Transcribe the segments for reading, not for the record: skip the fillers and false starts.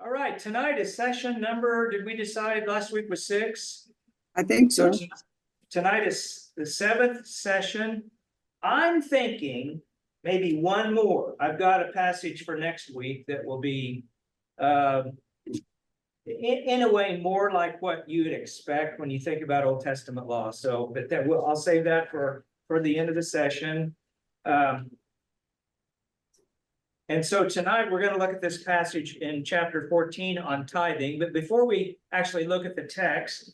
All right, tonight is session number, did we decide last week was 6? I think so. Tonight is the 7th session. I'm thinking maybe one more. I've got a passage for next week that will be in a way more like what you would expect when you think about Old Testament law. So, but that I'll save that for the end of the session. And so tonight we're going to look at this passage in chapter 14 on tithing. But before we actually look at the text,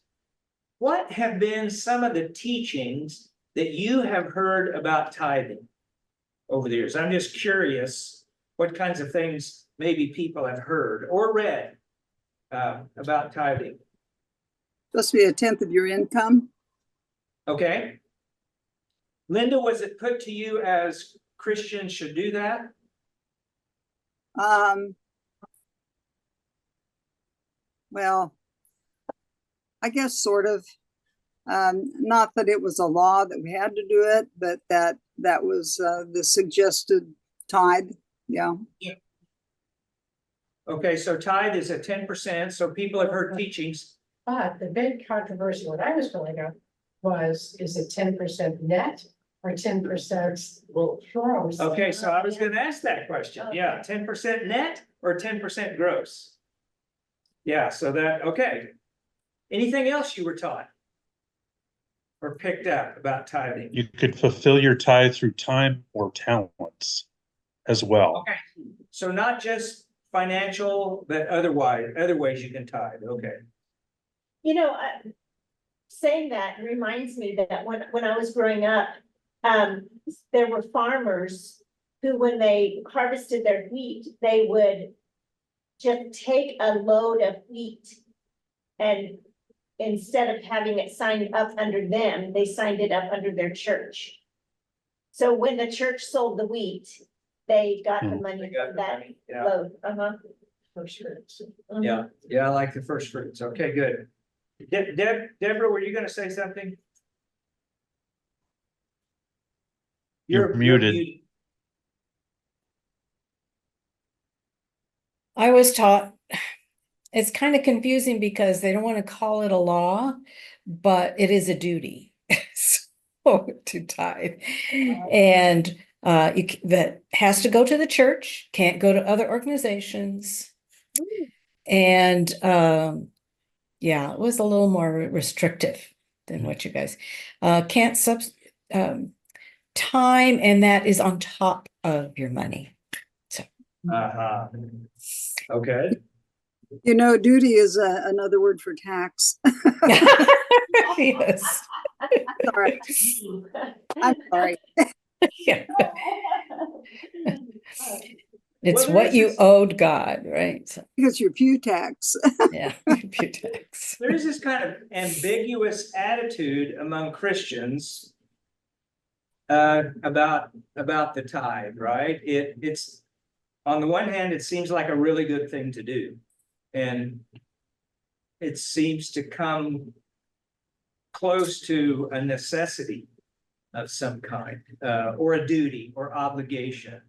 what have been some of the teachings that you have heard about tithing over the years? I'm just curious what kinds of things maybe people have heard or read about tithing. Supposed to be 1/10 of your income. Okay. Linda, was it put to you as Christians should do that? Well, I guess sort of. Not that it was a law that we had to do it, but that was the suggested tithe. Yeah. Okay, so tithe is at 10%. So people have heard teachings. But the big controversy when I was growing up is it 10% net or 10% gross? Okay, so I was going to ask that question. Yeah, 10% net or 10% gross? Yeah, so that, okay. Anything else you were taught or picked up about tithing? You could fulfill your tithe through time or talents as well. Okay, so not just financial, but other ways you can tithe. Okay. You know, saying that reminds me that when I was growing up, there were farmers who, when they harvested their wheat, they would just take a load of wheat, and instead of having it signed up under them, they signed it up under their church. So when the church sold the wheat, they got the money got from the that money, yeah. load. First fruits. Yeah, I like the first fruits. Okay, good. Deborah, were you going to say something? You're muted. I was taught, it's kind of confusing because they don't want to call it a law, but it is a duty. So to tithe. And that has to go to the church, can't go to other organizations. And yeah, it was a little more restrictive than what you guys can't time, and that is on top of your money. So Okay. You know, duty is another word for tax. yes. Sorry. I'm sorry. Yeah. It's what you owed God, right? So, Because your pew tax. yeah, pew tax. There's this kind of ambiguous attitude among Christians about the tithe, right? It's on the one hand, it seems like a really good thing to do, and it seems to come close to a necessity of some kind, or a duty or obligation.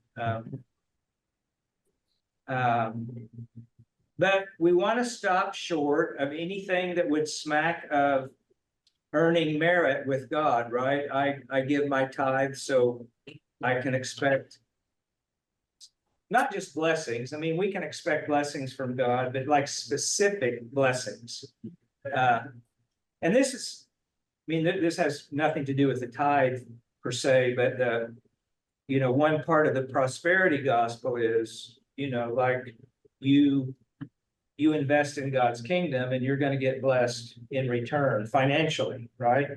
But we want to stop short of anything that would smack of earning merit with God, right? I give my tithe so I can expect not just blessings. I mean, we can expect blessings from God, but like specific blessings. And this is, I mean, this has nothing to do with the tithe per se, but you know, one part of the prosperity gospel is, you know, like you invest in God's kingdom and you're going to get blessed in return financially, right?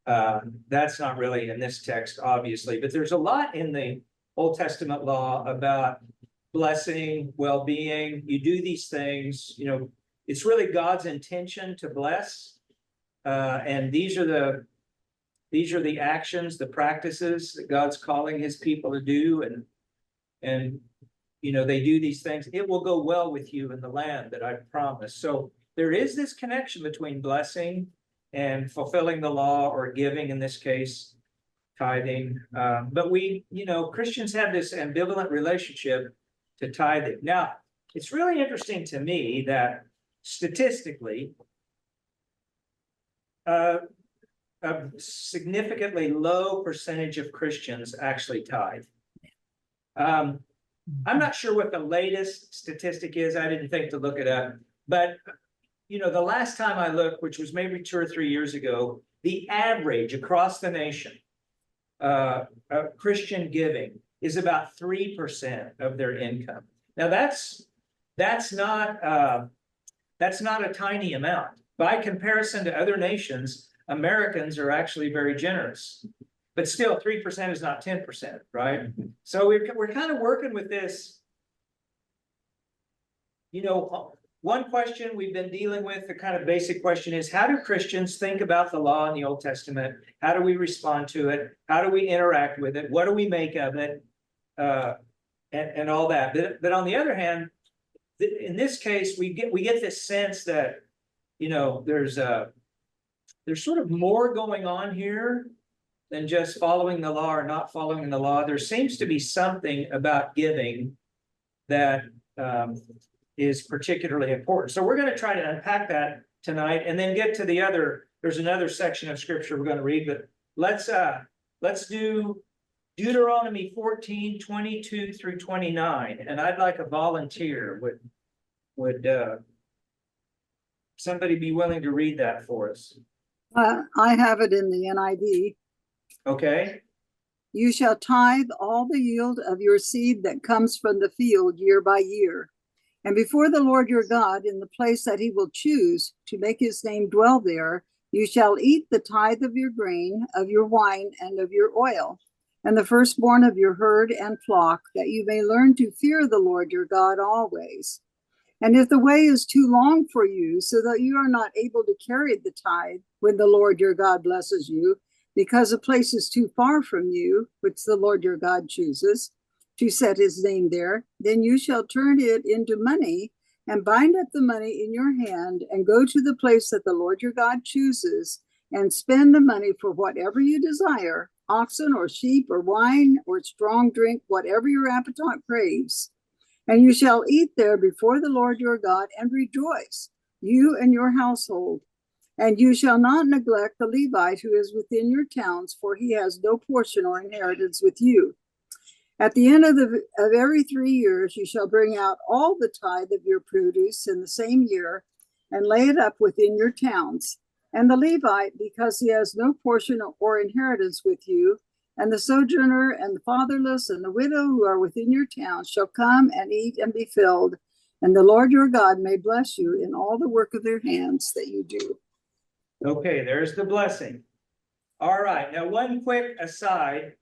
That's not really in this text, obviously, but there's a lot in the Old Testament law about blessing, well-being. You do these things, you know, it's really God's intention to bless. And these are the actions, the practices that God's calling his people to do. And you know, they do these things. It will go well with you in the land that I've promised. So there is this connection between blessing and fulfilling the law, or giving, in this case, tithing. But we, you know, Christians have this ambivalent relationship to tithing. Now, it's really interesting to me that statistically, a significantly low percentage of Christians actually tithe. I'm not sure what the latest statistic is. I didn't think to look it up, but you know, the last time I looked, which was maybe 2 or 3 years ago, the average across the nation of Christian giving is about 3% of their income. Now that's not a tiny amount. By comparison to other nations, Americans are actually very generous. But still, 3% is not 10%, right? So we're kind of working with this. You know, one question we've been dealing with, the kind of basic question is, how do Christians think about the law in the Old Testament? How do we respond to it? How do we interact with it? What do we make of it? And all that. But on the other hand, in this case, we get this sense that, you know, there's sort of more going on here than just following the law or not following the law. There seems to be something about giving that is particularly important. So we're going to try to unpack that tonight and then get to the other. There's another section of scripture we're going to read, but let's do Deuteronomy 14:22 through 29. And I'd like a volunteer. Would somebody be willing to read that for us? I have it in the NIV. Okay. You shall tithe all the yield of your seed that comes from the field year by year. And before the Lord your God, in the place that he will choose to make his name dwell there, you shall eat the tithe of your grain, of your wine, and of your oil, and the firstborn of your herd and flock, that you may learn to fear the Lord your God always. And if the way is too long for you, so that you are not able to carry the tithe when the Lord your God blesses you, because a place is too far from you, which the Lord your God chooses to set his name there, then you shall turn it into money and bind up the money in your hand and go to the place that the Lord your God chooses and spend the money for whatever you desire, oxen or sheep or wine or strong drink, whatever your appetite craves. And you shall eat there before the Lord your God and rejoice, you and your household. And you shall not neglect the Levite who is within your towns, for he has no portion or inheritance with you. At the end of every 3 years, you shall bring out all the tithe of your produce in the same year and lay it up within your towns. And the Levite, because he has no portion or inheritance with you, and the sojourner and the fatherless and the widow who are within your towns shall come and eat and be filled. And the Lord your God may bless you in all the work of their hands that you do. Okay, there's the blessing. All right, now one quick aside.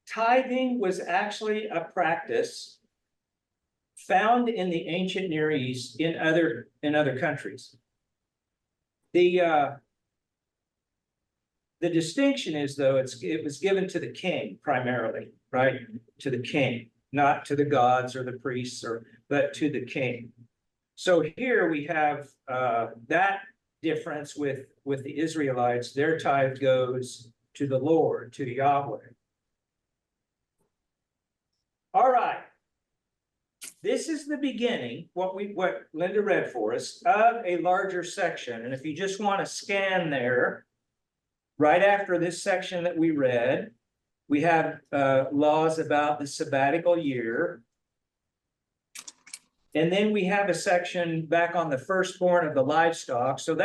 Tithing was actually a practice found in the ancient Near East in other countries. The distinction is, though, it was given to the king primarily, right? To the king, not to the gods or the priests, but to the king. So here we have that difference with the Israelites. Their tithe goes to the Lord, to Yahweh. All right. This is the beginning, what Linda read for us, of a larger section. And if you just want to scan there, right after this section that we read, we have laws about the sabbatical year. And then we have a section back on the firstborn of the livestock. So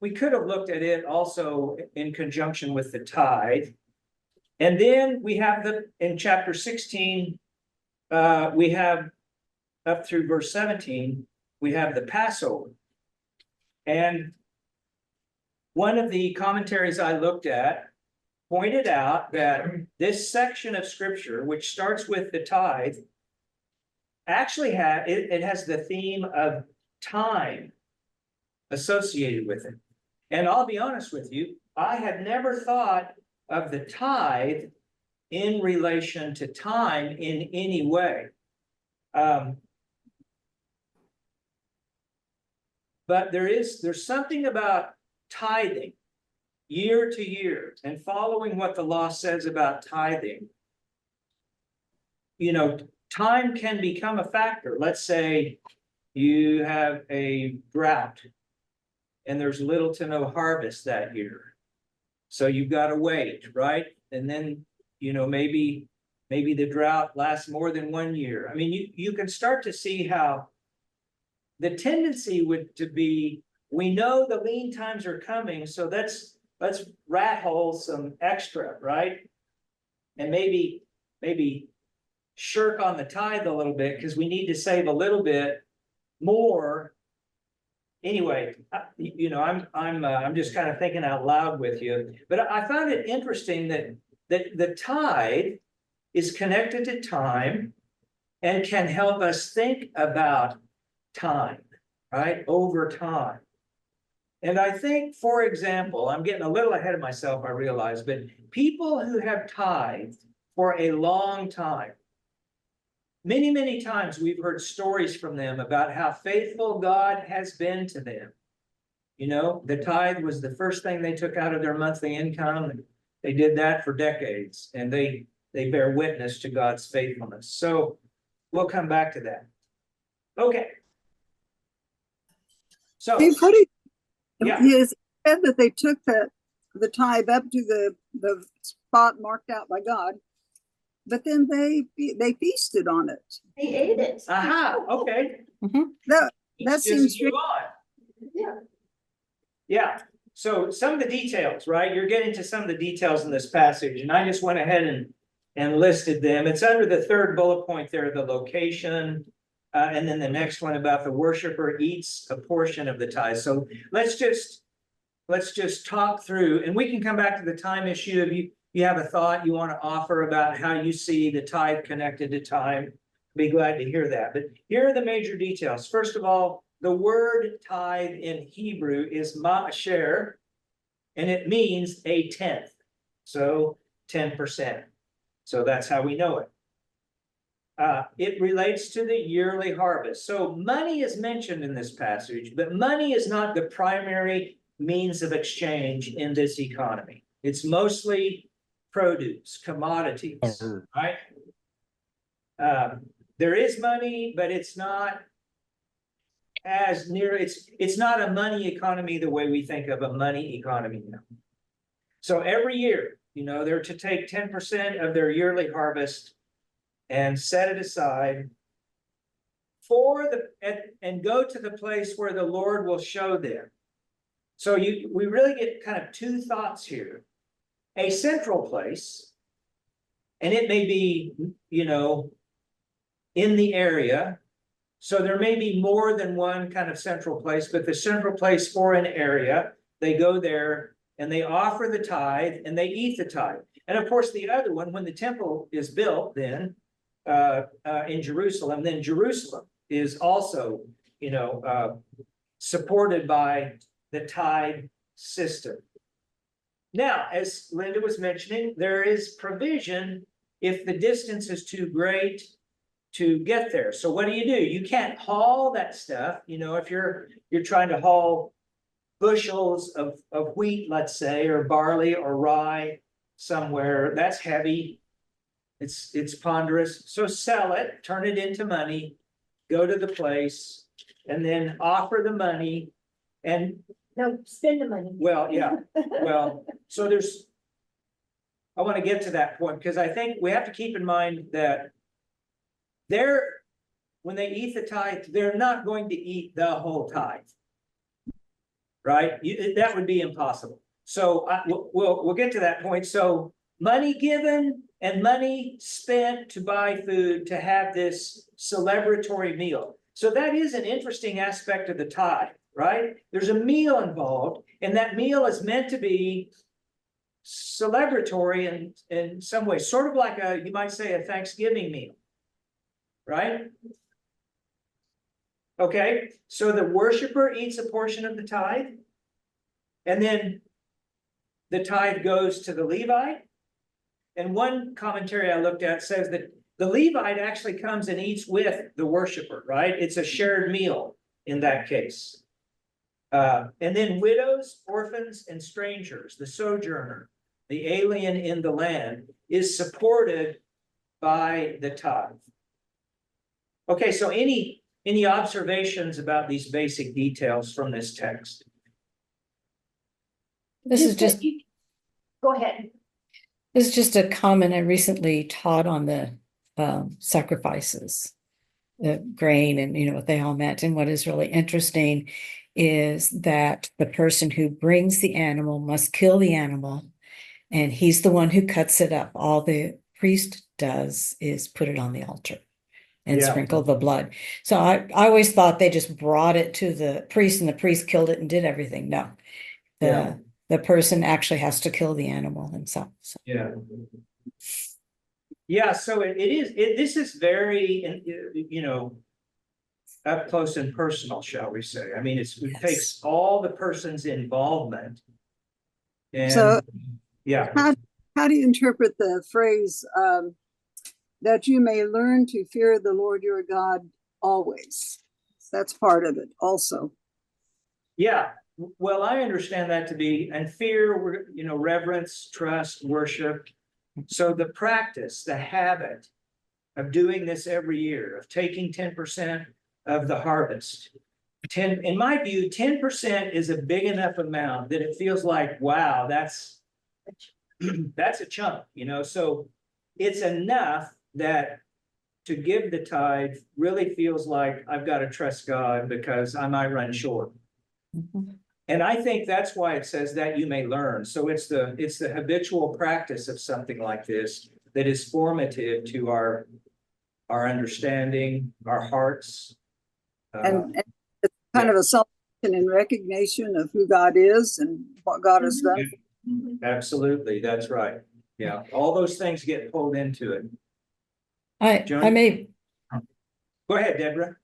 we could have looked at it also in conjunction with the tithe. And then we have in chapter 16, we have up through verse 17, we have the Passover. And one of the commentaries I looked at pointed out that this section of scripture, which starts with the tithe, actually has the theme of time associated with it. And I'll be honest with you, I had never thought of the tithe in relation to time in any way. But there's something about tithing year to year and following what the law says about tithing. You know, time can become a factor. Let's say you have a drought and there's little to no harvest that year. So you've got to wait, right? And then, maybe the drought lasts more than 1 year. I mean, you can start to see how the tendency would to be, we know the lean times are coming, so let's rat hole some extra, right? And maybe shirk on the tithe a little bit because we need to save a little bit more. Anyway, I'm just kind of thinking out loud with you, but I found it interesting that the tithe is connected to time and can help us think about time, right? Over time. And I think, for example, I'm getting a little ahead of myself, I realize, but people who have tithed for a long time, many, many times we've heard stories from them about how faithful God has been to them. The tithe was the first thing they took out of their monthly income. They did that for decades, and they bear witness to God's faithfulness. So we'll come back to that. Okay. So, Hey, what do you- yeah. You said that they took the tithe up to the spot marked out by God, but then they feasted on it. They ate it. Aha, okay. That Let's seems just move on. Yeah. Yeah, so some of the details, right? You're getting to some of the details in this passage, and I just went ahead and listed them. It's under the third bullet point there, the location, and then the next one about the worshiper eats a portion of the tithe. So let's just talk through, and we can come back to the time issue. If you have a thought you want to offer about how you see the tithe connected to time, be glad to hear that. But here are the major details. First of all, the word tithe in Hebrew is ma'asher, and it means a tenth. So 10%. So that's how we know it. It relates to the yearly harvest. So money is mentioned in this passage, but money is not the primary means of exchange in this economy. It's mostly produce, commodities, right? There is money, but it's not as near, it's not a money economy the way we think of a money economy now. So every year, they're to take 10% of their yearly harvest and set it aside and go to the place where the Lord will show them. So we really get kind of two thoughts here. A central place, and it may be, in the area. So there may be more than one kind of central place, but the central place for an area, they go there and they offer the tithe and they eat the tithe. And of course, the other one, when the temple is built, then in Jerusalem, then Jerusalem is also, supported by the tithe system. Now, as Linda was mentioning, there is provision if the distance is too great to get there. So what do? You can't haul that stuff. If you're trying to haul bushels of wheat, let's say, or barley or rye somewhere, that's heavy. It's ponderous. So sell it, turn it into money, go to the place, and then offer the money. And No, spend the money. well, yeah. Well, so I want to get to that point because I think we have to keep in mind that when they eat the tithe, they're not going to eat the whole tithe, right? That would be impossible. So we'll get to that point. So money given and money spent to buy food to have this celebratory meal. So that is an interesting aspect of the tithe, right? There's a meal involved, and that meal is meant to be celebratory in some way, sort of like you might say a Thanksgiving meal. Right? Okay, so the worshiper eats a portion of the tithe, and then the tithe goes to the Levite. And one commentary I looked at says that the Levite actually comes and eats with the worshiper, right? It's a shared meal in that case. And then widows, orphans, and strangers, the sojourner, the alien in the land, is supported by the tithe. Okay, so any observations about these basic details from this text? This is just, Go ahead. this is just a comment I recently taught on the sacrifices, the grain and, you know, what they all meant. And what is really interesting is that the person who brings the animal must kill the animal, and he's the one who cuts it up. All the priest does is put it on the altar and Yeah. sprinkle the blood. So I always thought they just brought it to the priest and the priest killed it and did everything. No, Yeah. the person actually has to kill the animal himself. So. Yeah. Yeah, so this is very, you know, up close and personal, shall we say. I mean, it Yes. takes all the person's involvement. So- And, yeah, How do you interpret the phrase, that you may learn to fear the Lord your God always? That's part of it also. yeah. Well, I understand that to be, and fear, you know, reverence, trust, worship. So the practice, the habit of doing this every year, of taking 10% of the harvest. In my view, 10% is a big enough amount that it feels like, wow, that's a chunk, you know, so it's enough that to give the tithe really feels like I've got to trust God because I might run short. Mhm. And I think that's why it says that you may learn. So it's the habitual practice of something like this that is formative to our understanding, our hearts. And it's kind of a celebration and recognition of who God is and what God has done. Absolutely, that's right. Yeah, all those things get pulled into it. I Joni? may, Go ahead, Deborah.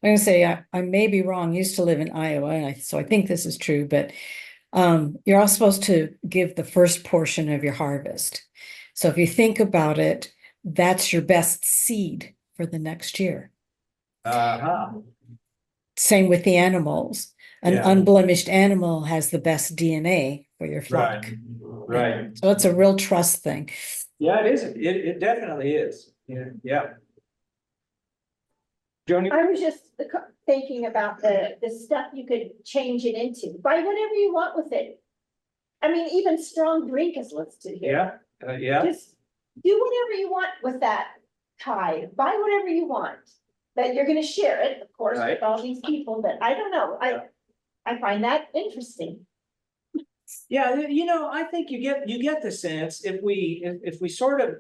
I'm gonna say I may be wrong. I used to live in Iowa, and so I think this is true, but you're all supposed to give the first portion of your harvest. So if you think about it, that's your best seed for the next year. Uh-huh. Same with the animals. An Yeah. unblemished animal has the best DNA for your flock. Right. So it's a real trust thing. Yeah, it is. It definitely is. Yeah, yeah. Joni? I was just thinking about the stuff you could change it into. Buy whatever you want with it. I mean, even strong drink is listed here. Yeah, yeah, Just do whatever you want with that tithe. Buy whatever you want. That you're gonna share it, of course, Right. with all these people, but I don't know. I find that interesting. yeah. You know, I think you get the sense if we sort of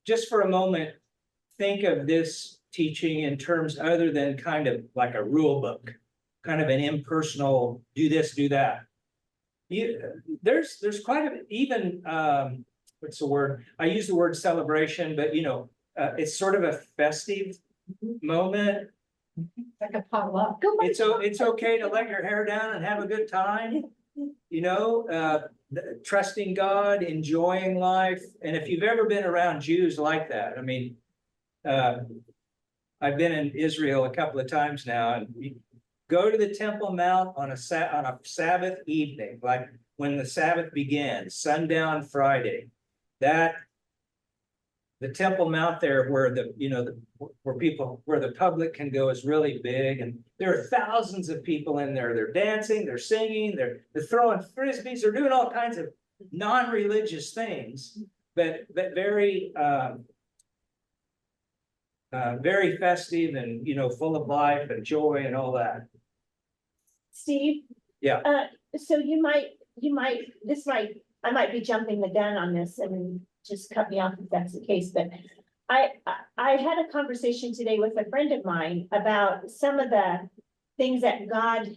just for a moment think of this teaching in terms other than kind of like a rule book, kind of an impersonal do this, do that. There's quite a even what's the word? I use the word celebration, but you know, it's sort of a festive moment. Like a potluck. It's okay to let your hair down and have a good time. You know, trusting God, enjoying life, and if you've ever been around Jews like that, I mean, I've been in Israel a couple of times now, and you go to the Temple Mount on a Sabbath evening, like when the Sabbath begins, sundown Friday. That the Temple Mount there, where where the public can go, is really big, and there are thousands of people in there. They're dancing, they're singing, they're throwing frisbees, they're doing all kinds of non-religious things, but very very festive and, you know, full of life and joy and all that. Steve? Yeah. So I might be jumping the gun on this and just cut me off if that's the case, but I had a conversation today with a friend of mine about some of the things that God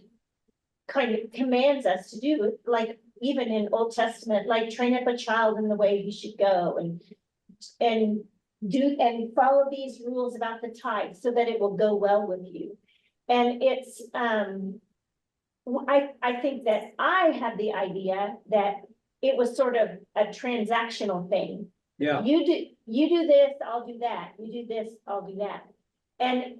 kind of commands us to do, like even in Old Testament, like train up a child in the way he should go and follow these rules about the tithe so that it will go well with you. And it's I think that I had the idea that it was sort of a transactional thing. Yeah. You do this, I'll do that. You do this, I'll do that. And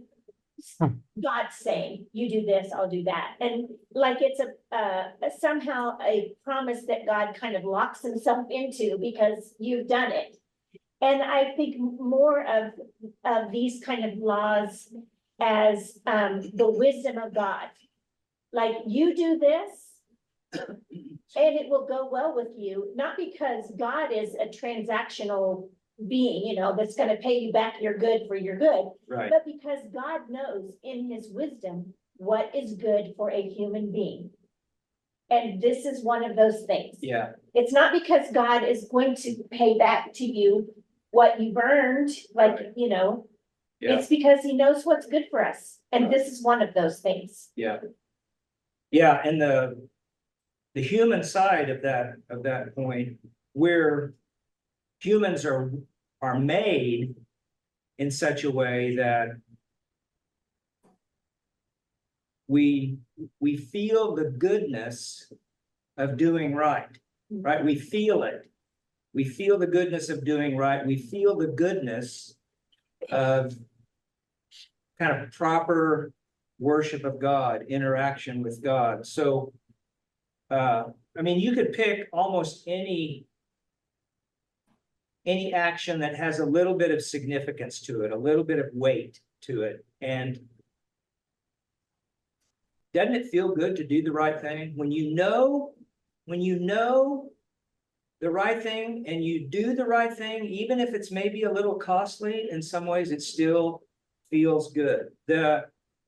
God's saying, you do this, I'll do that. And like it's somehow a promise that God kind of locks himself into because you've done it. And I think more of these kind of laws as, the wisdom of God. Like, you do this, and it will go well with you, not because God is a transactional being, you know, that's gonna pay you back your good for your good, Right, but because God knows in his wisdom what is good for a human being. And this is one of those things. yeah, It's not because God is going to pay back to you what you've earned, like, Right. you know, yeah, it's because he knows what's good for us. And this is one of those things. yeah. Yeah, and the human side of that point, where humans are made in such a way that we feel the goodness of doing right, right? We feel it. We feel the goodness of doing right. We feel the goodness of kind of proper worship of God, interaction with God. So, I mean, you could pick almost any action that has a little bit of significance to it, a little bit of weight to it. And doesn't it feel good to do the right thing? When you know the right thing and you do the right thing, even if it's maybe a little costly, in some ways it still feels good.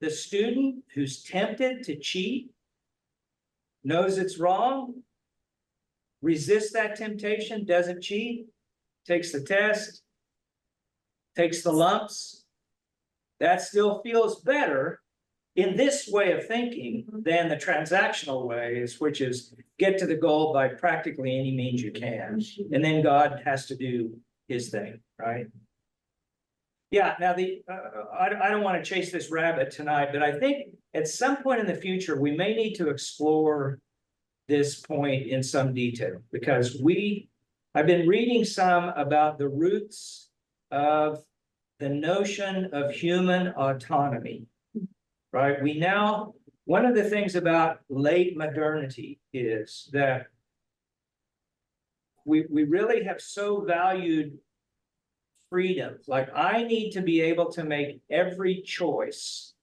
The student who's tempted to cheat knows it's wrong, resists that temptation, doesn't cheat, takes the test, takes the lumps. That still feels better in this way of thinking than the transactional ways, which is get to the goal by practically any means you can. And then God has to do his thing, right? Yeah, now I don't want to chase this rabbit tonight, but I think at some point in the future, we may need to explore this point in some detail, because I've been reading some about the roots of the notion of human autonomy, right? One of the things about late modernity is that we really have so valued freedom. Like, I need to be able to make every choice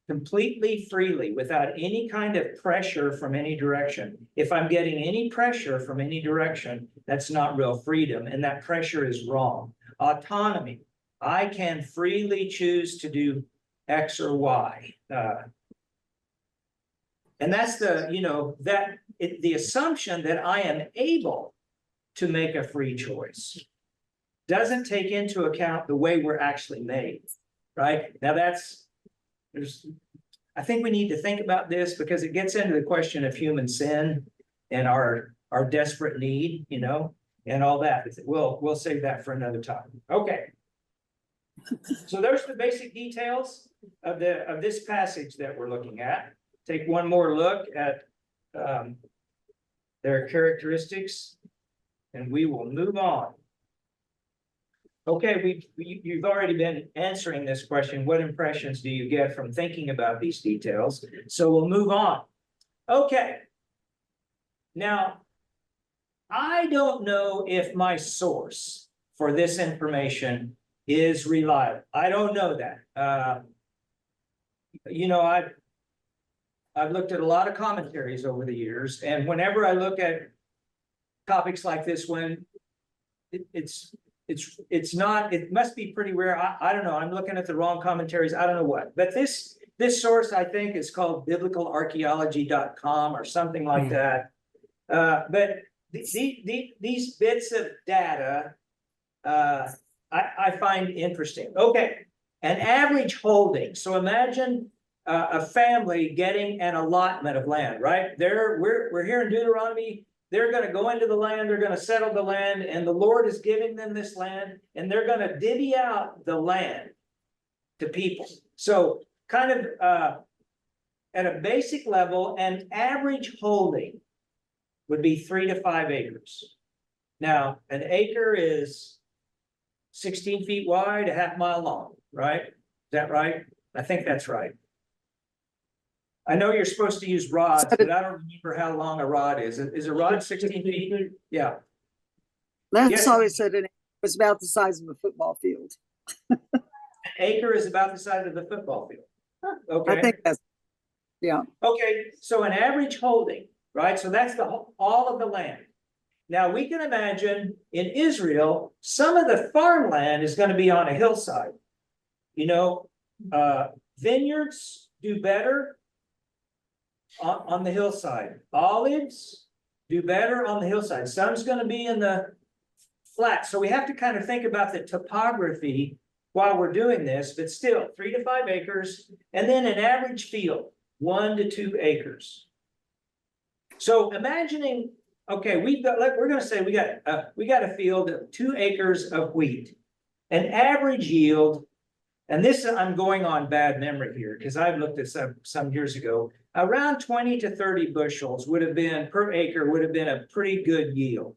completely freely without any kind of pressure from any direction. If I'm getting any pressure from any direction, that's not real freedom, and that pressure is wrong. Autonomy, I can freely choose to do X or Y. And that's the assumption that I am able to make a free choice doesn't take into account the way we're actually made, right? Now I think we need to think about this, because it gets into the question of human sin and our desperate need, and all that. We'll save that for another time. Okay. So there's the basic details of this passage that we're looking at. Take one more look at their characteristics, and we will move on. Okay, you've already been answering this question. What impressions do you get from thinking about these details? So we'll move on. Okay. Now, I don't know if my source for this information is reliable. I don't know that. I've looked at a lot of commentaries over the years, and whenever I look at topics like this one, it's not, it must be pretty rare. I don't know. I'm looking at the wrong commentaries. I don't know what, but this source, I think, is called biblicalarchaeology.com or something like that. But these bits of data, I find interesting. Okay. An average holding. So imagine a family getting an allotment of land, right? We're here in Deuteronomy. They're going to go into the land, they're going to settle the land, and the Lord is giving them this land, and they're going to divvy out the land to people. So kind of at a basic level, an average holding would be 3 to 5 acres. Now, an acre is 16 feet wide, a half mile long, right? Is that right? I think that's right. I know you're supposed to use rods, but I don't remember how long a rod is. Is a rod 16 feet? Yeah. Les Yes. always said an was about the size of a football field. Acre is about the size of the football field. I Okay, think that's, yeah. okay, so an average holding, right? So that's all of the land. Now, we can imagine in Israel, some of the farmland is gonna be on a hillside. You know, vineyards do better on the hillside. Olives do better on the hillside. Some's gonna be in the flat. So we have to kind of think about the topography while we're doing this, but still 3 to 5 acres, and then an average field, 1 to 2 acres. So imagining, okay, we're gonna say we got a field of 2 acres of wheat. An average yield, and this, I'm going on bad memory here, because I've looked at some years ago, around 20 to 30 bushels would have been per acre, would have been a pretty good yield.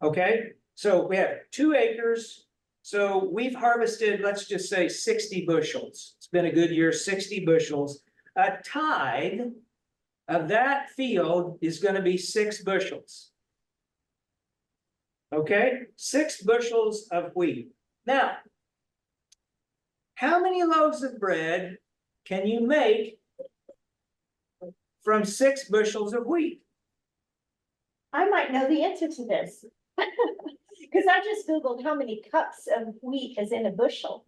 Okay, so we have 2 acres. So we've harvested, let's just say 60 bushels. It's been a good year, 60 bushels. A tithe of that field is going to be 6 bushels. Okay, 6 bushels of wheat. Now, how many loaves of bread can you make from 6 bushels of wheat? I might know the answer to this. Because I just Googled how many cups of wheat is in a bushel.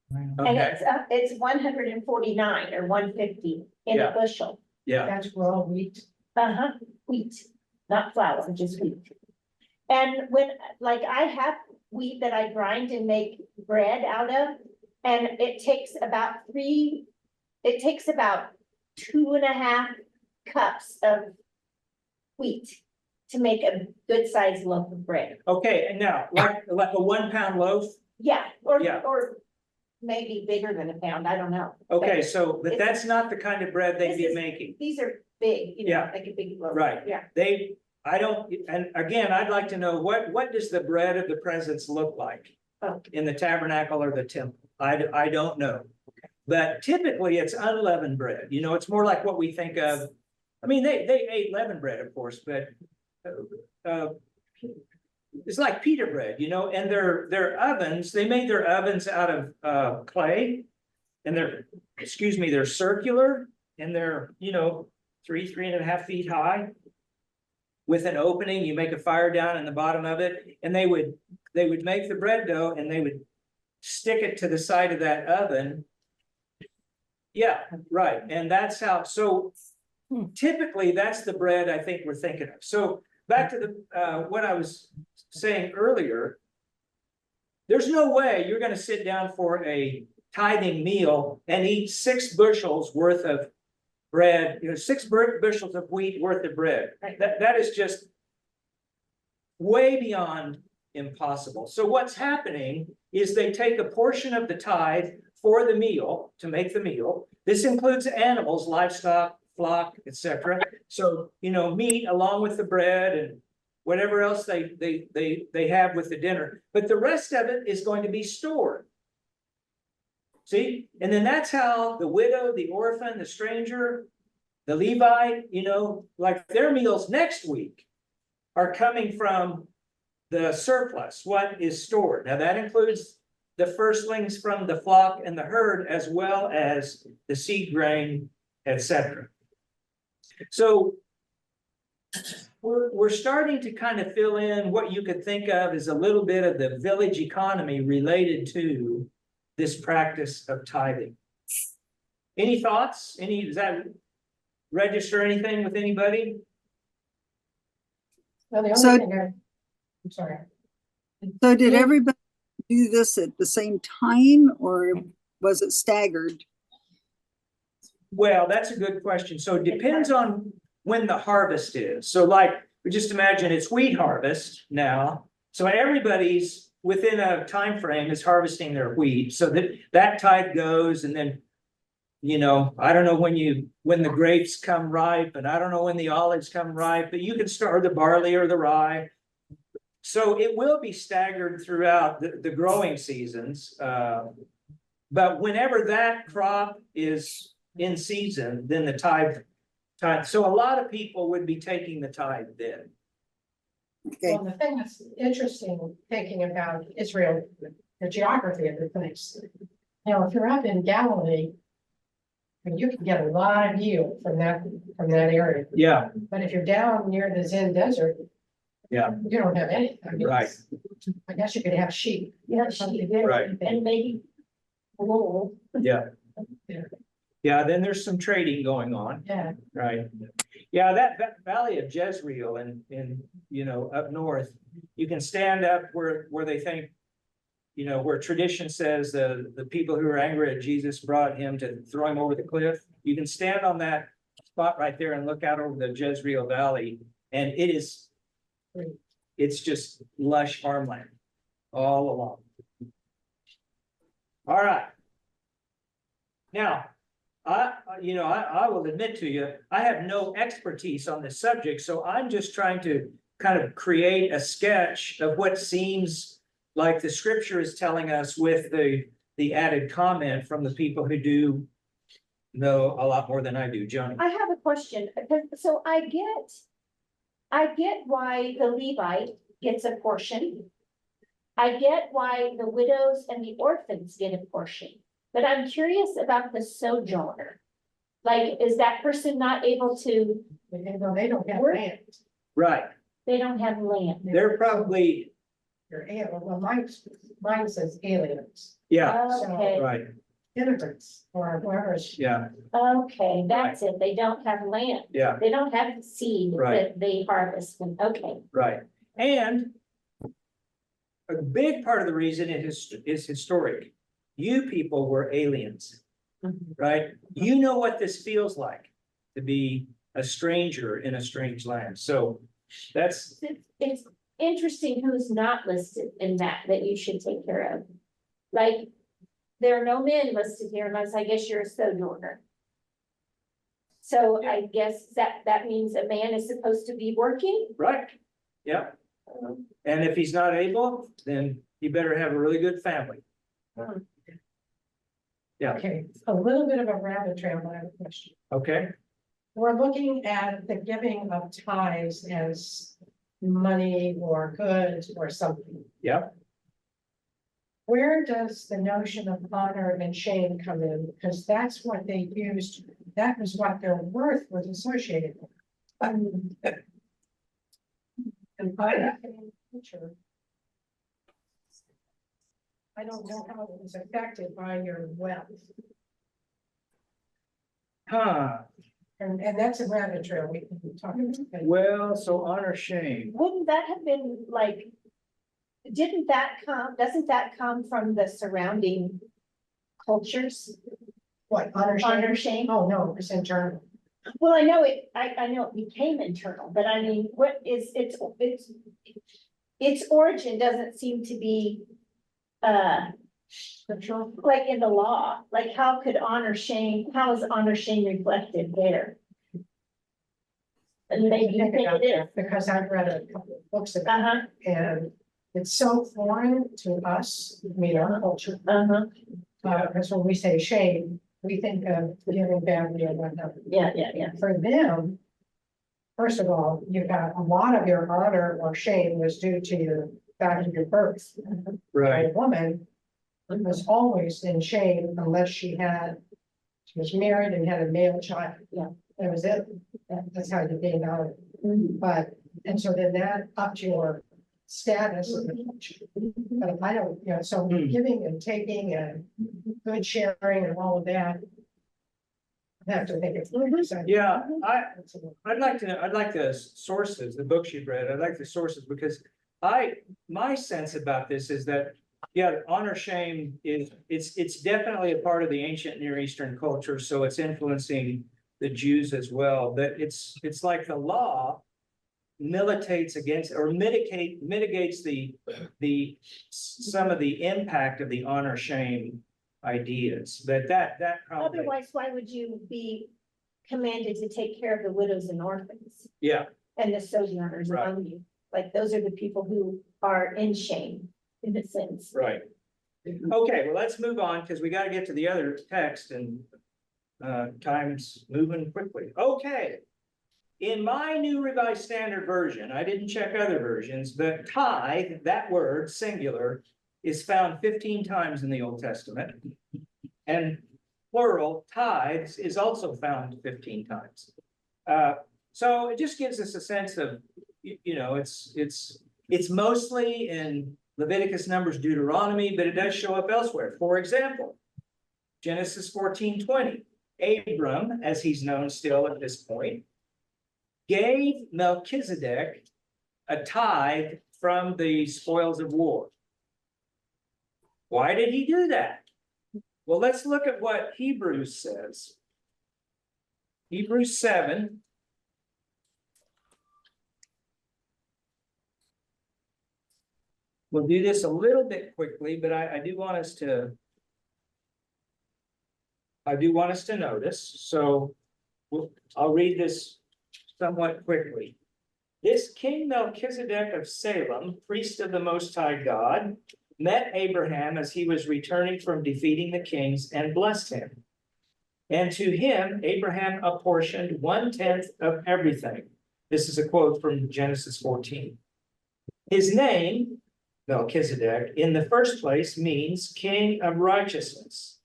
And Okay, it's 149 or 150 in Yeah. a bushel. yeah, That's raw wheat. Wheat, not flour, just wheat. And when, like, I have wheat that I grind and make bread out of, and it takes about 2.5 cups of wheat to make a good sized loaf of bread. okay, and now, like a 1 pound loaf? Yeah, Yeah. or maybe bigger than a pound, I don't know. Okay, But so, but that's not the kind of bread they'd This be is- making. these are big, you know, Yeah. like a big loaf. Right. Yeah. I don't, and again, I'd like to know what does the bread of the presence look like? Oh. In the tabernacle or the temple? I don't know. But typically it's unleavened bread, you know, it's more like what we think of. I mean, they ate leavened bread, of course, but it's like pita bread, you know, and their ovens, they made their ovens out of clay. And they're circular, and they're, you know, 3.5 feet high. With an opening, you make a fire down in the bottom of it, and they would make the bread dough and they would stick it to the side of that oven. Yeah, right, and that's how, so typically that's the bread I think we're thinking of. So back to the what I was saying earlier. There's no way you're gonna sit down for a tithing meal and eat 6 bushels worth of bread, you know, 6 bushels of wheat worth of bread. Right. That is just way beyond impossible. So what's happening is they take a portion of the tithe for the meal, to make the meal. This includes animals, livestock, flock, etc. So, you know, meat along with the bread and whatever else they have with the dinner. But the rest of it is going to be stored. See, and then that's how the widow, the orphan, the stranger, the Levite, you know, like their meals next week are coming from the surplus, what is stored. Now that includes the firstlings from the flock and the herd, as well as the seed grain, etc. So we're starting to kind of fill in what you could think of as a little bit of the village economy related to this practice of tithing. Any thoughts? Does that register anything with anybody? Well, the So- only thing I'm sorry. So did everybody do this at the same time, or was it staggered? Well, that's a good question. So it depends on when the harvest is. So like, we just imagine it's wheat harvest now. So everybody's within a time frame is harvesting their wheat. So that tithe goes, and then, you know, I don't know when the grapes come ripe, and I don't know when the olives come ripe, but you can start the barley or the rye. So it will be staggered throughout the growing seasons. But whenever that crop is in season, then the tithe. So a lot of people would be taking the tithe then. Okay, Well, the thing that's interesting, thinking about Israel, the geography of the place. You know, if you're up in Galilee, you can get a lot of view from that area. Yeah, But if you're down near the Zen Desert. Yeah. You don't have anything. I mean, right, I guess you could have sheep. Yeah, Something. right. And maybe wool. yeah. Yeah. Yeah, then there's some trading going on. Yeah, Right. Yeah, that valley of Jezreel in, you know, up north, you can stand up where they think, you know, where tradition says the people who were angry at Jesus brought him to throw him over the cliff. You can stand on that spot right there and look out over the Jezreel Valley, and it's just lush farmland all along. All right. Now, I will admit to you, I have no expertise on this subject, so I'm just trying to kind of create a sketch of what seems like the scripture is telling us with the added comment from the people who do know a lot more than I do. Johnny? I have a question, so I get why the Levite gets a portion. I get why the widows and the orphans get a portion, but I'm curious about the sojourner. Like, is that person not able to, they don't have Work. land. Right, they don't have land? they're probably, They're well, mine says aliens, yeah, Okay, right, immigrants, or whoever. yeah, okay, that's it, they don't have land, yeah, they don't have the seed Right. that they harvest, okay. right. And a big part of the reason it is historic. You people were aliens, right? You know what this feels like to be a stranger in a strange land. So that's, It's interesting who's not listed in that you should take care of. Like, there are no men listed here unless I guess you're a sojourner. So I guess that means a man is supposed to be working. right. Yeah. And if he's not able, then he better have a really good family. Yeah. Okay, a little bit of a rabbit trail, but I have a question. Okay, We're looking at the giving of tithes as money or goods or something. yeah. Where does the notion of honor and shame come in? Because that's what they used, that was what their worth was associated with. And by that picture, I don't know how it was affected by your wealth. Huh, And that's a rabbit trail we can talk about. well, so honor shame. Wouldn't that have been like, doesn't that come from the surrounding cultures? What, honor shame? Honor shame? Oh, no, it's internal. Well, I know it became internal, but I mean, what is its origin doesn't seem to be like in the law. Like, how is honor shame reflected there? And maybe you Think think about it is. that, because I've read a couple of books about Uh-huh, it, and it's so foreign to us, I mean, our culture. uh-huh, Because when we say shame, we think of giving badly or whatnot. yeah. For them, first of all, you got a lot of your honor or shame was due to your fact of your birth. Right, A woman was always in shame unless she was married and had a male child. Yeah. That was it. That's how you gained honor. Mhm. But, and so then that upped your status in the culture. But I don't, so Hmm. giving and taking and good sharing and all of that. I have to think it's. yeah, I'd like the sources, the books you've read, I'd like the sources, because my sense about this is that, yeah, honor shame it's definitely a part of the ancient Near Eastern culture, so it's influencing the Jews as well, but it's like the law militates against or mitigates some of the impact of the honor shame ideas, but that probably, Otherwise, why would you be commanded to take care of the widows and orphans yeah, and the sojourners Right. among you? Like, those are the people who are in shame, in a sense. right. Okay, well, let's move on, because we got to get to the other text, and time's moving quickly. Okay. in my New Revised Standard Version, I didn't check other versions, but tithe, that word, singular, is found 15 times in the Old Testament. And plural, tithes, is also found 15 times. So it just gives us a sense of, it's mostly in Leviticus, Numbers, Deuteronomy, but it does show up elsewhere. For example, Genesis 14:20, Abram, as he's known still at this point, gave Melchizedek a tithe from the spoils of war. Why did he do that? Well, let's look at what Hebrews says. Hebrews 7. We'll do this a little bit quickly, but I do want us to notice. So I'll read this somewhat quickly. This King Melchizedek of Salem, priest of the Most High God, met Abraham as he was returning from defeating the kings and blessed him. And to him, Abraham apportioned 1/10 of everything. This is a quote from Genesis 14. His name, Melchizedek, in the first place means king of righteousness.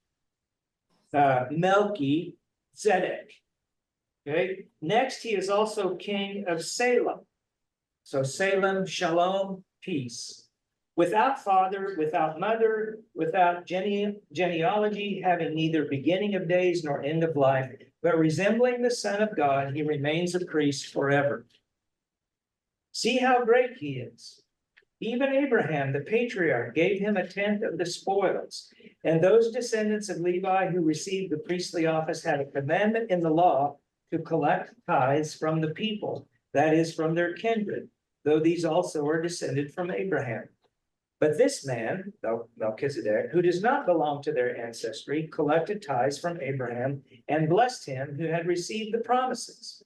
Melchi Zedek. Okay. Next, he is also king of Salem. So Salem, shalom, peace. Without father, without mother, without genealogy, having neither beginning of days nor end of life, but resembling the Son of God, he remains a priest forever. See how great he is. Even Abraham, the patriarch, gave him 1/10 of the spoils. And those descendants of Levi who received the priestly office had a commandment in the law to collect tithes from the people, that is, from their kindred, though these also are descended from Abraham. But this man, Melchizedek, who does not belong to their ancestry, collected tithes from Abraham and blessed him who had received the promises.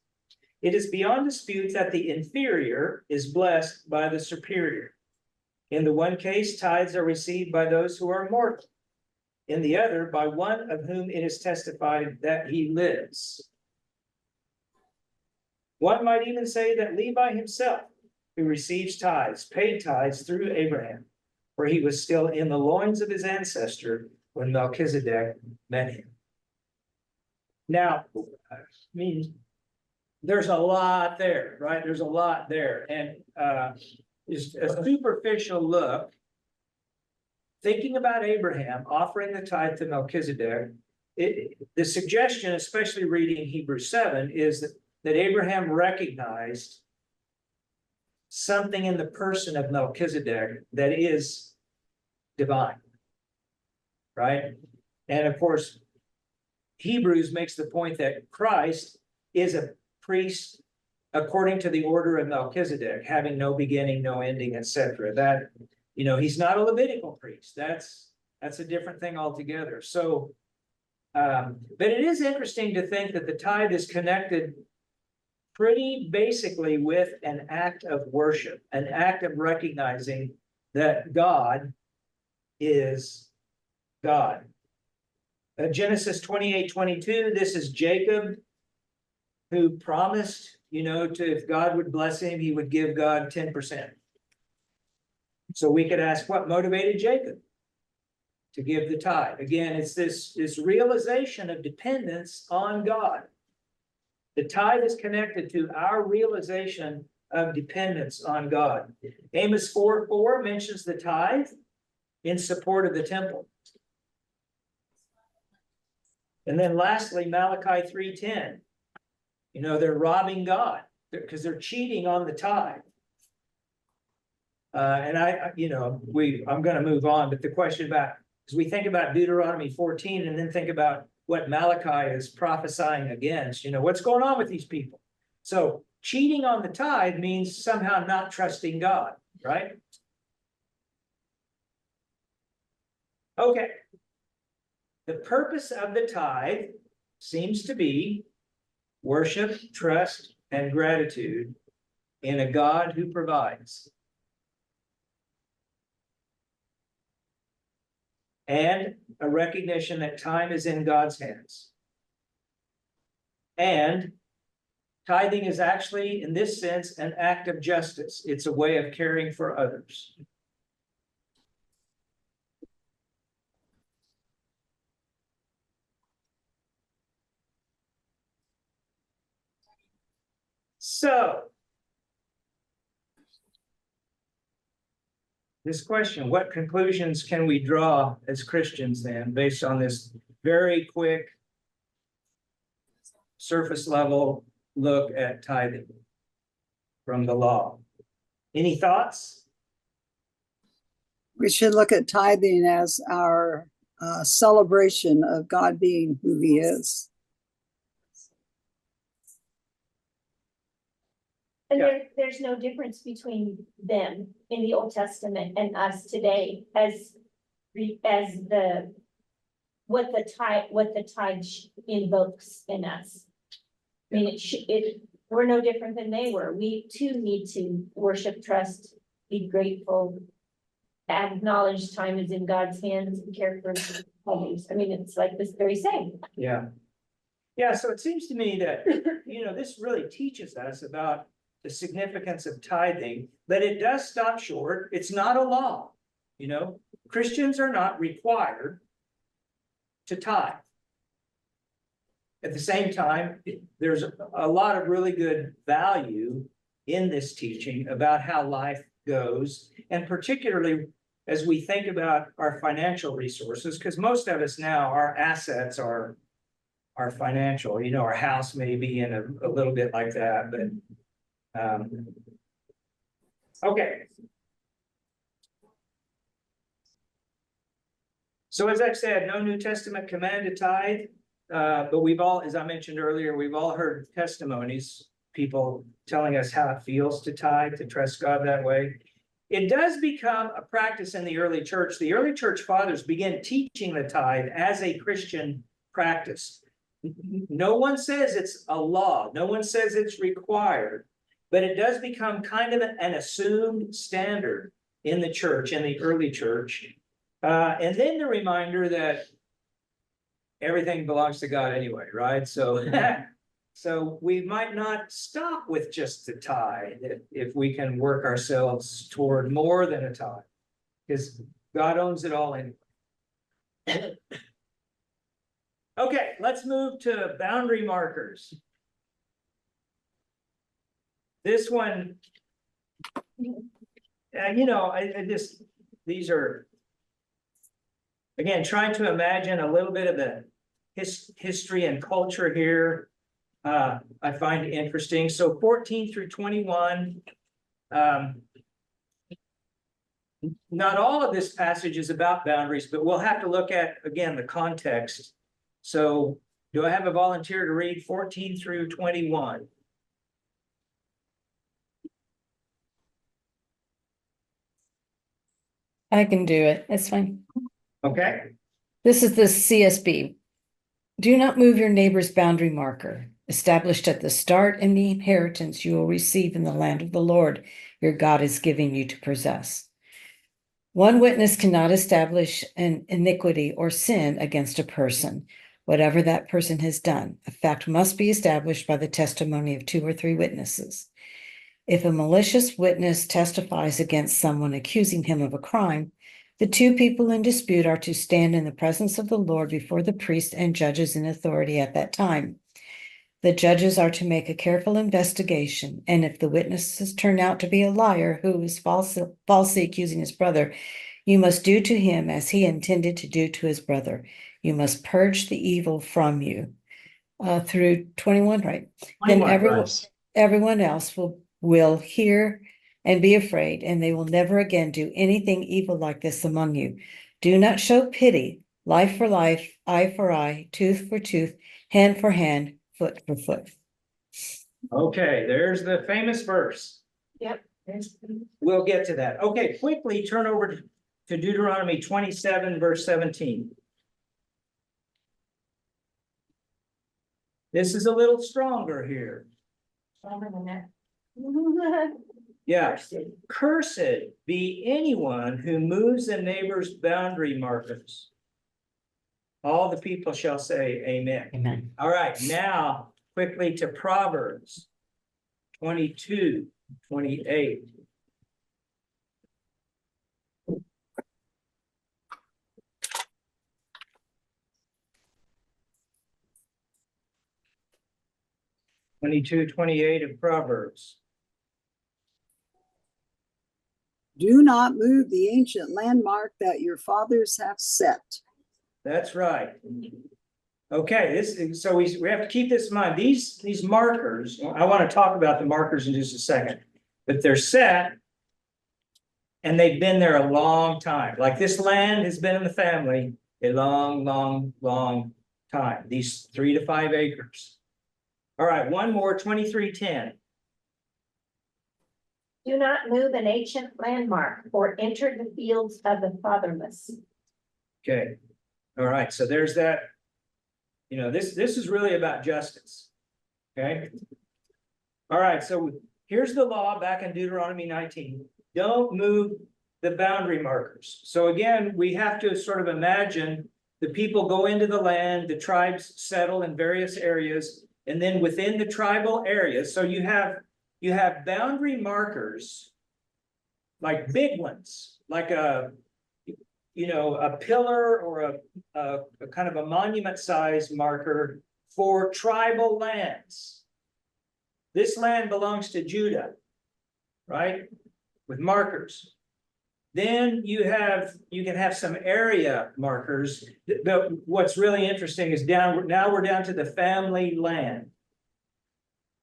It is beyond dispute that the inferior is blessed by the superior. In the one case, tithes are received by those who are mortal. In the other, by one of whom it is testified that he lives. One might even say that Levi himself, who receives tithes, paid tithes through Abraham, for he was still in the loins of his ancestor when Melchizedek met him. Now, I mean, there's a lot there, right? There's a lot there. And just a superficial look, thinking about Abraham offering the tithe to Melchizedek, the suggestion, especially reading Hebrews 7, is that Abraham recognized something in the person of Melchizedek that is divine, right? And of course, Hebrews makes the point that Christ is a priest according to the order of Melchizedek, having no beginning, no ending, etc. That, he's not a Levitical priest. That's a different thing altogether. So, but it is interesting to think that the tithe is connected pretty basically with an act of worship, an act of recognizing that God is God. Genesis 28:22, this is Jacob who promised, if God would bless him, he would give God 10%. So we could ask, what motivated Jacob to give the tithe? Again, it's this realization of dependence on God. The tithe is connected to our realization of dependence on God. Amos 4:4 mentions the tithe in support of the temple. And then lastly, Malachi 3:10. They're robbing God because they're cheating on the tithe. And I'm going to move on, but the question about, as we think about Deuteronomy 14 and then think about what Malachi is prophesying against, what's going on with these people? So cheating on the tithe means somehow not trusting God, right? Okay. The purpose of the tithe seems to be worship, trust, and gratitude in a God who provides. And a recognition that time is in God's hands. And Tithing is actually, in this sense, an act of justice. It's a way of caring for others. So, this question, what conclusions can we draw as Christians then, based on this very quick surface level look at tithing from the law? Any thoughts? We should look at tithing as our celebration of God being who he is. And Yeah. there's no difference between them in the Old Testament and us today as what the tithe invokes in us. I mean, we're no different than they were. We too need to worship, trust, be grateful, acknowledge time is in God's hands and care for others. I mean, it's like this very same. Yeah. Yeah, so it seems to me that, this really teaches us about the significance of tithing, but it does stop short. It's not a law. Christians are not required to tithe. At the same time, there's a lot of really good value in this teaching about how life goes, and particularly as we think about our financial resources, because most of us now, our assets are financial, our house may be in a little bit like that, but okay. So as I've said, no New Testament command to tithe, but we've all, as I mentioned earlier, we've all heard testimonies, people telling us how it feels to tithe, to trust God that way. It does become a practice in the early church. The early church fathers began teaching the tithe as a Christian practice. No one says it's a law. No one says it's required, but it does become kind of an assumed standard in the church, in the early church. And then the reminder that everything belongs to God anyway, right? So, so we might not stop with just the tithe if we can work ourselves toward more than a tithe, because God owns it all anyway. Okay, let's move to boundary markers. This one, I just, these are, again, trying to imagine a little bit of the history and culture here. I find interesting. So 14 through 21, not all of this passage is about boundaries, but we'll have to look at, again, the context. So do I have a volunteer to read 14 through 21? I can do it. It's fine. Okay. This is the CSB. Do not move your neighbor's boundary marker, established at the start in the inheritance you will receive in the land of the Lord your God is giving you to possess. One witness cannot establish an iniquity or sin against a person, whatever that person has done. A fact must be established by the testimony of 2 or 3 witnesses. If a malicious witness testifies against someone accusing him of a crime, the 2 people in dispute are to stand in the presence of the Lord before the priest and judges in authority at that time. The judges are to make a careful investigation, and if the witnesses turn out to be a liar who is falsely accusing his brother, you must do to him as he intended to do to his brother. You must purge the evil from you. Through 21, right? 21, Then everyone else will hear and be afraid, and they will never again do anything evil like this among you. Do not show pity. Life for life, eye for eye, tooth for tooth, hand for hand, foot for foot. Okay, there's the famous verse. Yep. We'll get to that. Okay, quickly turn over to Deuteronomy 27, verse 17. This is a little stronger here. Stronger than that. Yeah. Cursed be anyone who moves a neighbor's boundary markers. All the people shall say amen. Amen. All right, now quickly to Proverbs 22, 28. Twenty-two, 28 of Proverbs. Do not move the ancient landmark that your fathers have set. That's right. Okay, so we have to keep this in mind. These markers, I want to talk about the markers in just a second, but they're set and they've been there a long time. Like this land has been in the family a long, long, long time. These 3 to 5 acres. All right, one more, 23:10. Do not move an ancient landmark or enter the fields of the fatherless. Okay, all right, so there's that. You know, this is really about justice. Okay. All right, so here's the law back in Deuteronomy 19. Don't move the boundary markers. So again, we have to sort of imagine the people go into the land, the tribes settle in various areas, and then within the tribal areas, so you have boundary markers, like big ones, like a pillar or a kind of a monument size marker for tribal lands. This land belongs to Judah, right? With markers. Then you can have some area markers. But what's really interesting is now we're down to the family land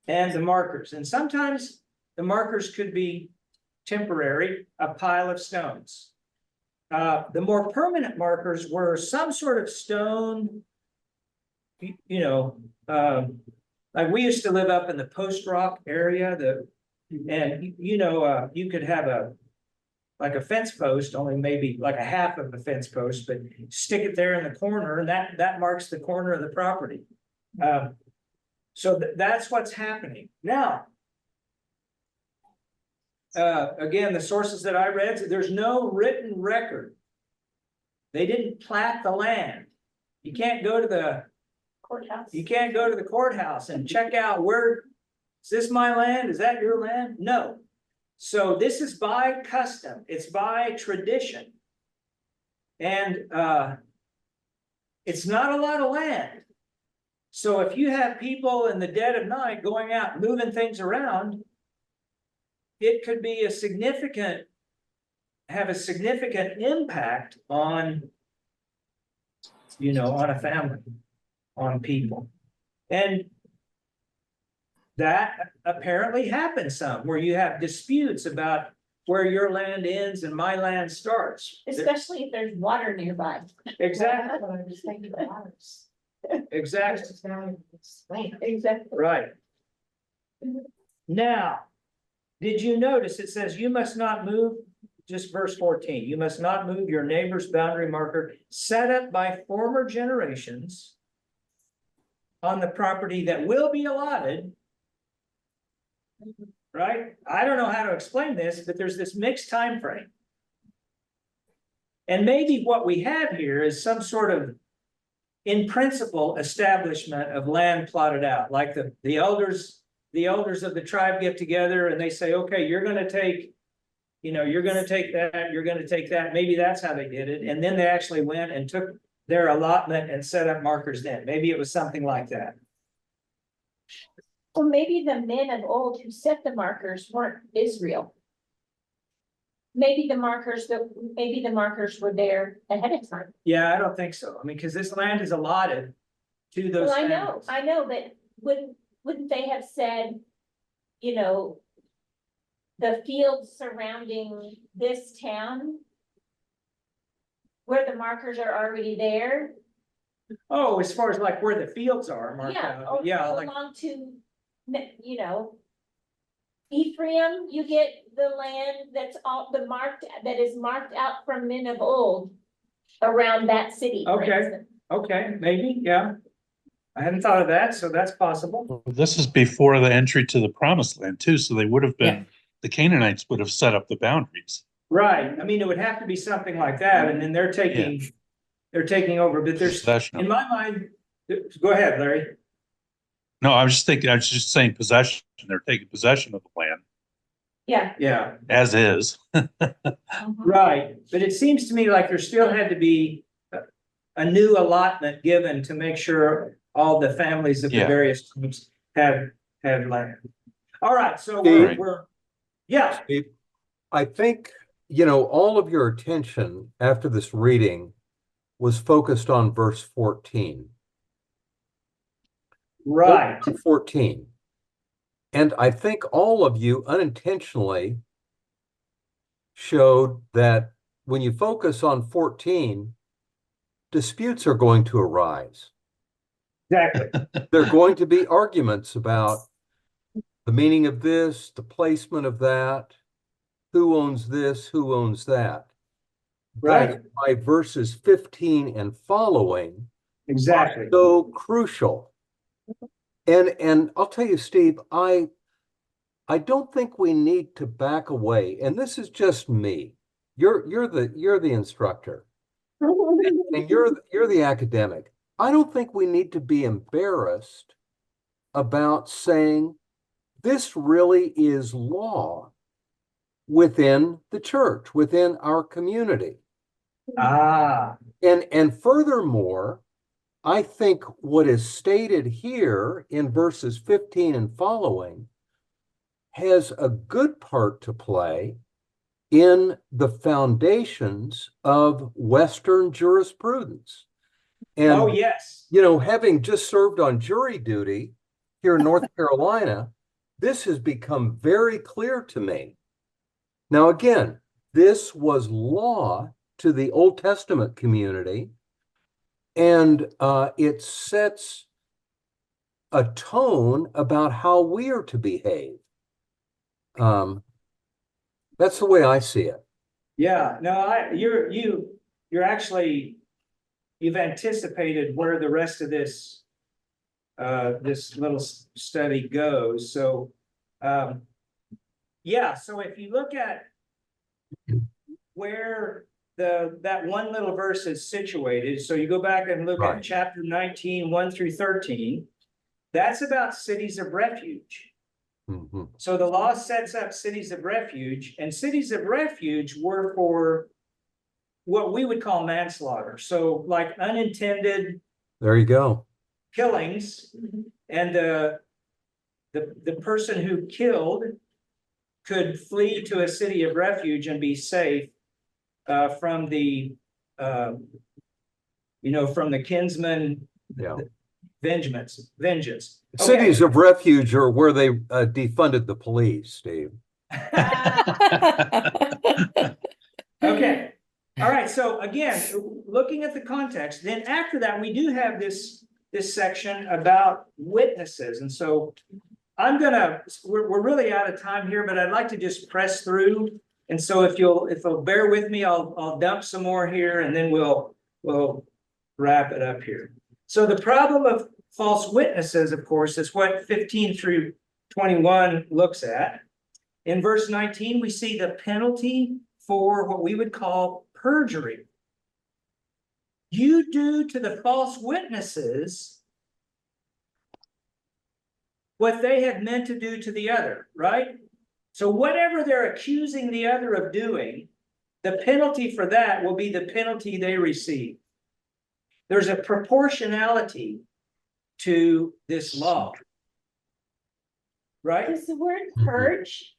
and the markers. And sometimes the markers could be temporary, a pile of stones. The more permanent markers were some sort of stone, like we used to live up in the Post Rock area, you could have like a fence post, only maybe like a half of a fence post, but stick it there in the corner, and that marks the corner of the property. So that's what's happening now. Again, the sources that I read, there's no written record. They didn't plat the land. You can't go to the courthouse and check out is this my land? Is that your land? No. So this is by custom. It's by tradition. And it's not a lot of land. So if you have people in the dead of night going out moving things around, it could be have a significant impact on, on a family, on people. And that apparently happens some, where you have disputes about where your land ends and my land starts. Especially if there's water nearby. Exactly, That's what I was thinking about. exactly, It's now explained. Exactly. right. Now, did you notice it says you must not move, just verse 14, you must not move your neighbor's boundary marker set up by former generations on the property that will be allotted, right? I don't know how to explain this, but there's this mixed time frame. And maybe what we have here is some sort of, in principle, establishment of land plotted out, like the elders of the tribe get together and they say, okay, you're going to take that, you're going to take that. Maybe that's how they did it. And then they actually went and took their allotment and set up markers then. Maybe it was something like that. Well, maybe the men of old who set the markers weren't Israel. Maybe the markers were there ahead of time. Yeah, I don't think so. I mean, because this land is allotted to those Well, families. I know, but wouldn't they have said, the fields surrounding this town, where the markers are already there? Oh, as far as like where the fields are marked out. Yeah, like, belong to, Ephraim, you get the land that is marked out from men of old around that city. for Okay. instance. okay, maybe, yeah. I hadn't thought of that, so that's possible. This is before the entry to the promised land too, so they would have been, the Canaanites would have set up the boundaries. Right. I mean, it would have to be something like that, and then they're taking over, but there's, Possession. in my mind, go ahead, Larry. No, I was just thinking, I was just saying possession. They're taking possession of the land Yeah. Yeah, as is. right. But it seems to me like there still had to be a new allotment given to make sure all the families of the Yeah. various groups have land. All right, so Steve? yeah, Steve, I think, all of your attention after this reading was focused on verse 14. right. 14. And I think all of you unintentionally showed that when you focus on 14, disputes are going to arise. Exactly. There are going to be arguments about the meaning of this, the placement of that, who owns this, who owns that. Right. That's why verses 15 and following Exactly. so crucial. And I'll tell you, Steve, I don't think we need to back away. And this is just me. You're the instructor, and you're the academic. I don't think we need to be embarrassed about saying this really is law within the church, within our community. Ah, And furthermore, I think what is stated here in verses 15 and following has a good part to play in the foundations of Western jurisprudence. And, oh, yes. having just served on jury duty here in North Carolina, this has become very clear to me. Now, again, this was law to the Old Testament community, and it sets a tone about how we are to behave. That's the way I see it. Yeah, no, you're actually, you've anticipated where the rest of this little study goes. So, yeah, so if you look at where that one little verse is situated, so you go back and look Right. at chapter 19, 1 through 13, that's about cities of refuge. Mhm. So the law sets up cities of refuge, and cities of refuge were for what we would call manslaughter. So like unintended There you go. killings, and the person who killed could flee to a city of refuge and be safe from the from the kinsman Yeah. vengeance. Okay. Cities of refuge are where they defunded the police, Steve. Okay. All right. So again, looking at the context, then after that, we do have this section about witnesses. And so we're really out of time here, but I'd like to just press through. And so if you'll bear with me, I'll dump some more here, and then we'll wrap it up here. So the problem of false witnesses, of course, is what 15 through 21 looks at. In verse 19, we see the penalty for what we would call perjury. You do to the false witnesses what they had meant to do to the other, right? So whatever they're accusing the other of doing, the penalty for that will be the penalty they receive. There's a proportionality to this law, right? Does the word purge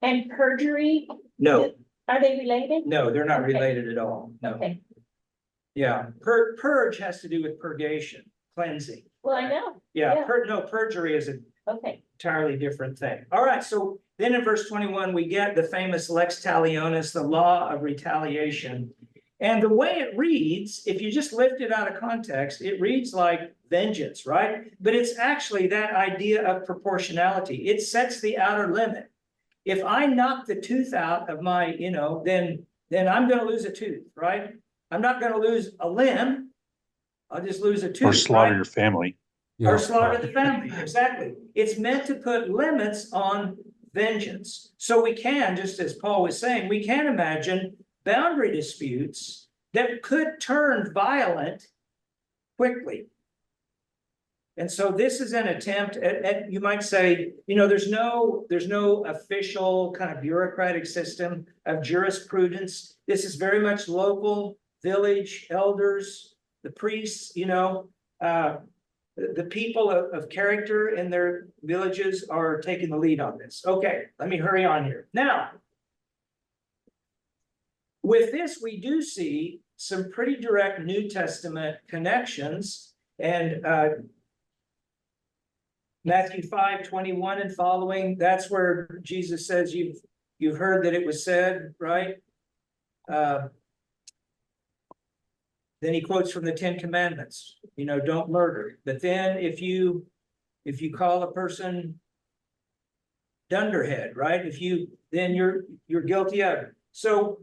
and perjury, No, are they related? no, they're not Okay. related at all. No. Okay, Yeah, purge has to do with purgation, cleansing. well, I know, Yeah, Yeah. perjury is an okay. entirely different thing. All right, so then in verse 21, we get the famous lex talionis, the law of retaliation. And the way it reads, if you just lift it out of context, it reads like vengeance, right? But it's actually that idea of proportionality. It sets the outer limit. If I knock the tooth out of my, then I'm going to lose a tooth, right? I'm not going to lose a limb. I'll just lose a tooth. Or slaughter right? your family. Yeah, Or slaughter right. the family, exactly. It's meant to put limits on vengeance. So we can, just as Paul was saying, we can imagine boundary disputes that could turn violent quickly. And so this is an attempt at, you might say, there's no official kind of bureaucratic system of jurisprudence. This is very much local, village, elders, the priests, the people of character in their villages are taking the lead on this. Okay, let me hurry on here. Now, with this, we do see some pretty direct New Testament connections, and Matthew 5:21 and following, that's where Jesus says, you've heard that it was said, right? Then he quotes from the 10 Commandments, don't murder. But then if you call a person dunderhead, right? Then you're guilty of it. So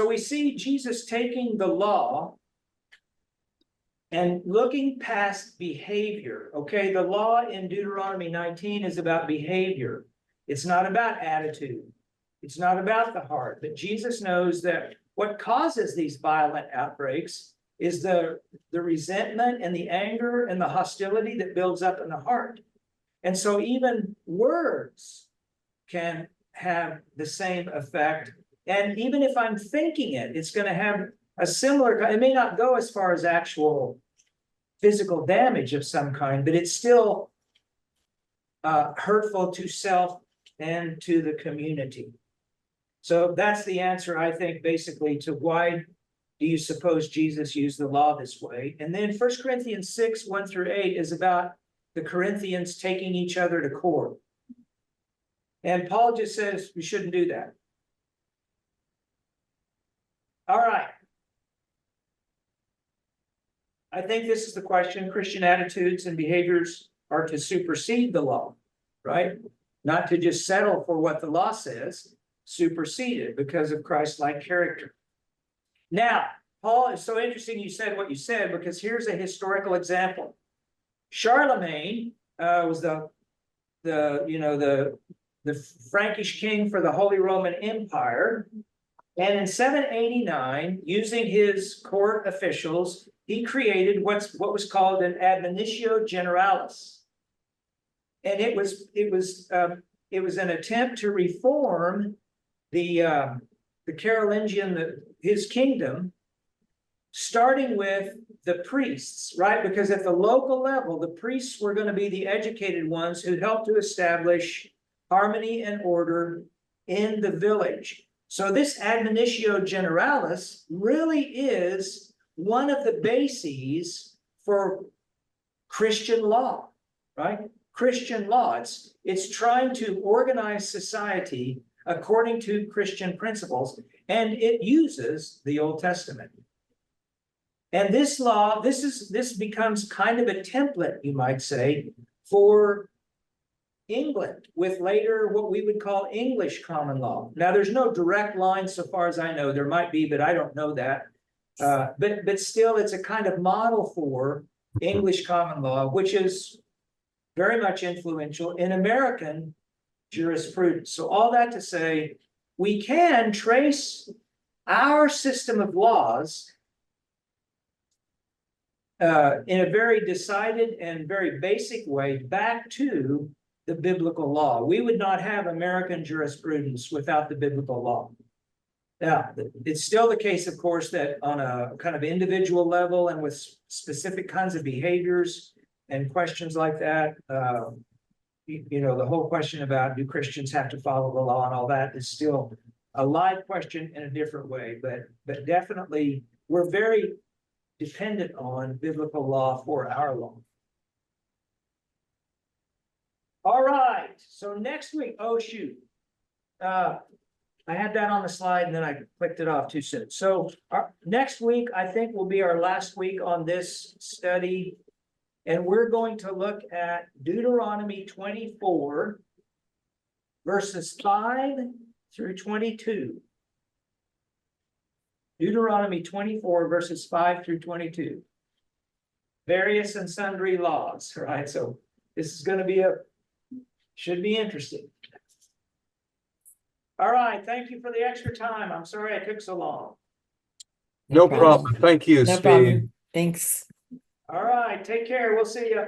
we see Jesus taking the law and looking past behavior. Okay, the law in Deuteronomy 19 is about behavior. It's not about attitude. It's not about the heart. But Jesus knows that what causes these violent outbreaks is the resentment and the anger and the hostility that builds up in the heart. And so even words can have the same effect. And even if I'm thinking it, it's going to have a similar, it may not go as far as actual physical damage of some kind, but it's still hurtful to self and to the community. So that's the answer, I think, basically, to why do you suppose Jesus used the law this way? And then 1 Corinthians 6:1-8 is about the Corinthians taking each other to court. And Paul just says we shouldn't do that. All right. I think this is the question. Christian attitudes and behaviors are to supersede the law, right? Not to just settle for what the law says, supersede it because of Christ-like character. Now, Paul, it's so interesting you said what you said, because here's a historical example. Charlemagne was the Frankish king for the Holy Roman Empire. And in 789, using his court officials, he created what was called an admonitio generalis. And it was an attempt to reform the Carolingian, his kingdom, starting with the priests, right? Because at the local level, the priests were going to be the educated ones who helped to establish harmony and order in the village. So this admonitio generalis really is one of the bases for Christian law, right? Christian law. It's trying to organize society according to Christian principles, and it uses the Old Testament. And this law, this becomes kind of a template, you might say, for England, with later what we would call English common law. Now, there's no direct line so far as I know. There might be, but I don't know that. But still, it's a kind of model for English common law, which is very much influential in American jurisprudence. So all that to say, we can trace our system of laws in a very decided and very basic way back to the biblical law. We would not have American jurisprudence without the biblical law. Now, it's still the case, of course, that on a kind of individual level and with specific kinds of behaviors and questions like that, the whole question about do Christians have to follow the law and all that is still a live question in a different way. But definitely, we're very dependent on biblical law for our law. All right, so next week, oh shoot. I had that on the slide and then I clicked it off too soon. So next week, I think, will be our last week on this study. And we're going to look at Deuteronomy 24, verses 5-22. Deuteronomy 24, verses 5-22. Various and sundry laws, right? So this is going to be should be interesting. All right, thank you for the extra time. I'm sorry I took so long. No problem. Thank you, No Steve. problem. Thanks. All right, take care. We'll see you.